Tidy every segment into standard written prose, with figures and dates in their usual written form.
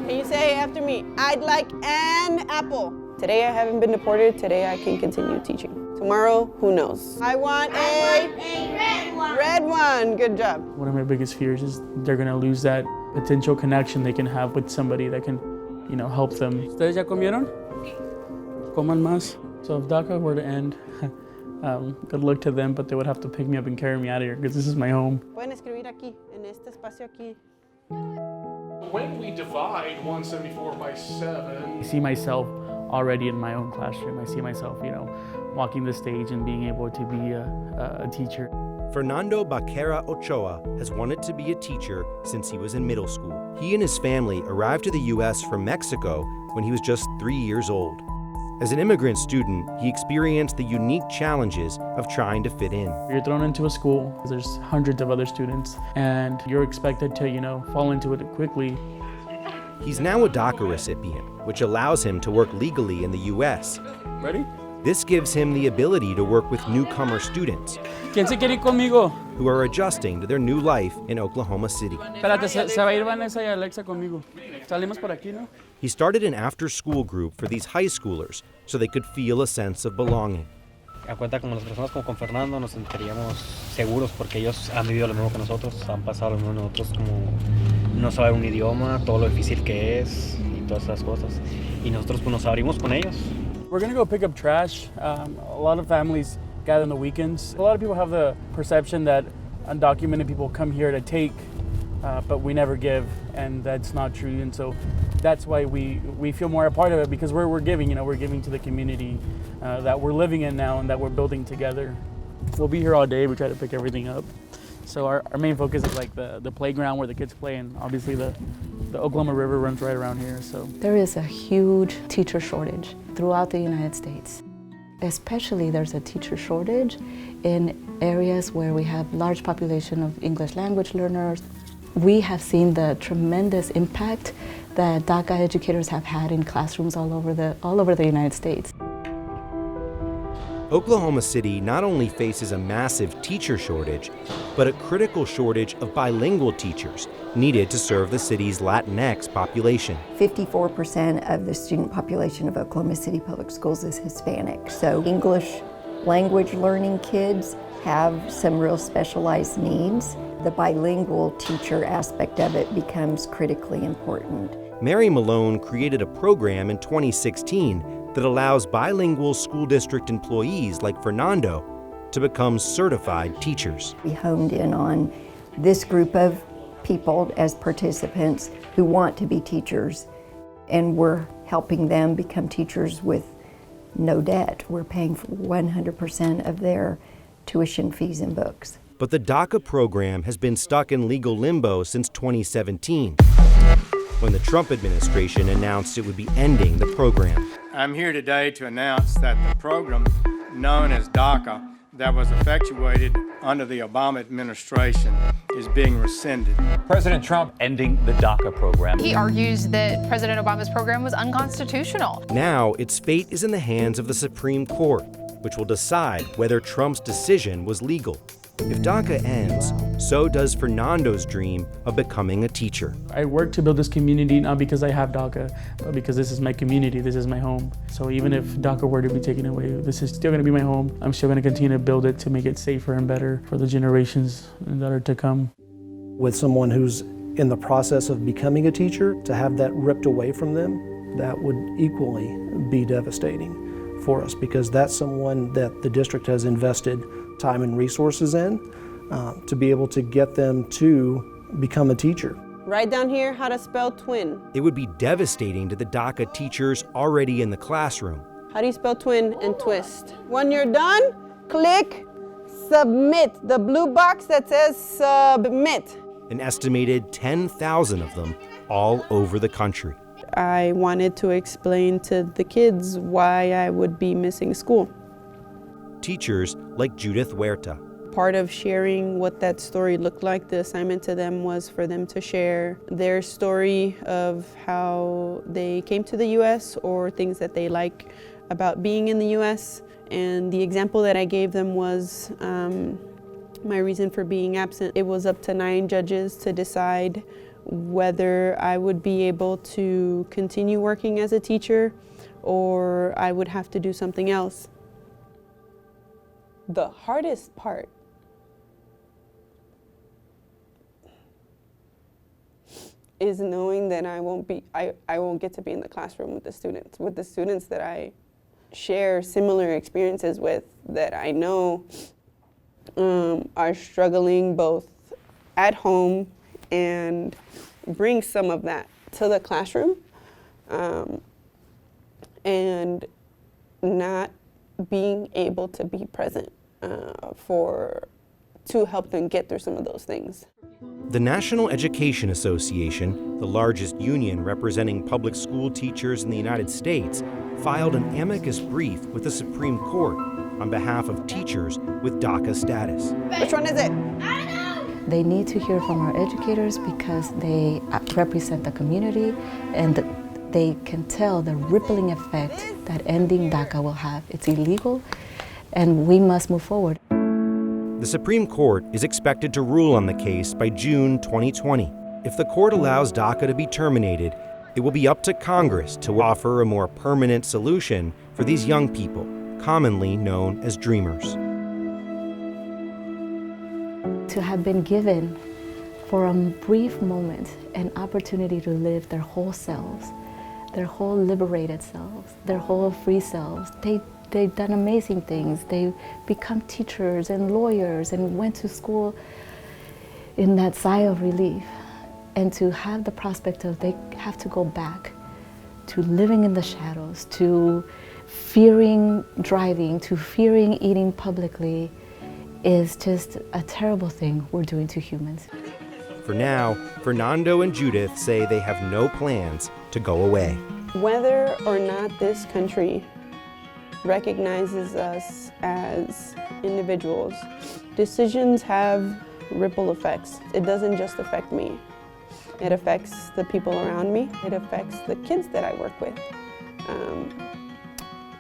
Can you say after me? I'd like an apple. Today I haven't been deported. Today I can continue teaching. Tomorrow, who knows? I want a red one. Red one. Good job. One of my biggest fears is they're going to lose that potential connection they can have with somebody that can, help them. ¿Ustedes ya comieron? Coman más. So if DACA were to end, good luck to them, but they would have to pick me up and carry me out of here because this is my home. Pueden escribir aquí, en este espacio aquí. When we divide 174 by 7... I see myself already in my own classroom. I see myself, walking the stage and being able to be a teacher. Fernando Baquera Ochoa has wanted to be a teacher since he was in middle school. He and his family arrived to the U.S. from Mexico when he was just 3 years old. As an immigrant student, he experienced the unique challenges of trying to fit in. You're thrown into a school, there's hundreds of other students, and you're expected to, fall into it quickly. He's now a DACA recipient, which allows him to work legally in the U.S. Ready? This gives him the ability to work with newcomer students ¿Quién se quiere ir conmigo? who are adjusting to their new life in Oklahoma City. Espérate, se va a ir Vanessa y Alexa conmigo. Salimos por aquí, ¿no? He started an after-school group for these high schoolers so they could feel a sense of belonging. A cuenta como las personas como con Fernando nos sentiríamos seguros porque ellos han vivido lo mismo que nosotros, han pasado lo mismo que nosotros, como no saber un idioma, todo lo difícil que es y todas esas cosas. Y nosotros pues nos abrimos con ellos. We're gonna go pick up trash. A lot of families gather on the weekends. A lot of people have the perception that undocumented people come here to take, but we never give, and that's not true. And so that's why we feel more a part of it, because we're giving, we're giving to the community that we're living in now and that we're building together. We'll be here all day. We try to pick everything up. So our main focus is like the playground where the kids play, and obviously the Oklahoma River runs right around here. So there is a huge teacher shortage throughout the United States. Especially there's a teacher shortage in areas where we have large population of English language learners. We have seen the tremendous impact that DACA educators have had in classrooms all over the United States. Oklahoma City not only faces a massive teacher shortage, but a critical shortage of bilingual teachers needed to serve the city's Latinx population. 54% of the student population of Oklahoma City Public Schools is Hispanic. So English language learning kids have some real specialized needs. The bilingual teacher aspect of it becomes critically important. Mary Malone created a program in 2016 that allows bilingual school district employees like Fernando to become certified teachers. We honed in on this group of people as participants who want to be teachers, and we're helping them become teachers with no debt. We're paying for 100% of their tuition fees and books. But the DACA program has been stuck in legal limbo since 2017, when the Trump administration announced it would be ending the program. I'm here today to announce that the program known as DACA that was effectuated under the Obama administration is being rescinded. President Trump ending the DACA program. He argues that President Obama's program was unconstitutional. Now its fate is in the hands of the Supreme Court, which will decide whether Trump's decision was legal. If DACA ends, so does Fernando's dream of becoming a teacher. I work to build this community not because I have DACA, but because this is my community, this is my home. So even if DACA were to be taken away, this is still going to be my home. I'm still going to continue to build it to make it safer and better for the generations that are to come. With someone who's in the process of becoming a teacher, to have that ripped away from them, that would equally be devastating for us, because that's someone that the district has invested time and resources in to be able to get them to become a teacher. Write down here how to spell twin. It would be devastating to the DACA teachers already in the classroom. How do you spell twin and twist? When you're done, click submit, the blue box that says submit. An estimated 10,000 of them all over the country. I wanted to explain to the kids why I would be missing school. Teachers like Judith Huerta. Part of sharing what that story looked like, the assignment to them was for them to share their story of how they came to the U.S. or things that they like about being in the U.S. And the example that I gave them was my reason for being absent. It was up to 9 judges to decide whether I would be able to continue working as a teacher or I would have to do something else. The hardest part is knowing that I won't get to be in the classroom with the students that I share similar experiences with, that I know are struggling both at home and bring some of that to the classroom, and not being able to be present to help them get through some of those things. The National Education Association, the largest union representing public school teachers in the United States, filed an amicus brief with the Supreme Court on behalf of teachers with DACA status. Which one is it? They need to hear from our educators because they represent the community and they can tell the rippling effect that ending DACA will have. It's illegal and we must move forward. The Supreme Court is expected to rule on the case by June 2020. If the court allows DACA to be terminated, it will be up to Congress to offer a more permanent solution for these young people, commonly known as dreamers. To have been given for a brief moment an opportunity to live their whole selves, their whole liberated selves, their whole free selves. They've done amazing things. They've become teachers and lawyers and went to school in that sigh of relief. And to have the prospect of they have to go back to living in the shadows, to fearing driving, to fearing eating publicly, is just a terrible thing we're doing to humans. For now, Fernando and Judith say they have no plans to go away. Whether or not this country recognizes us as individuals, decisions have ripple effects. It doesn't just affect me. It affects the people around me. It affects the kids that I work with.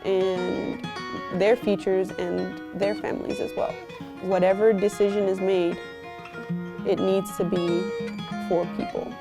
And their futures and their families as well. Whatever decision is made, it needs to be for people.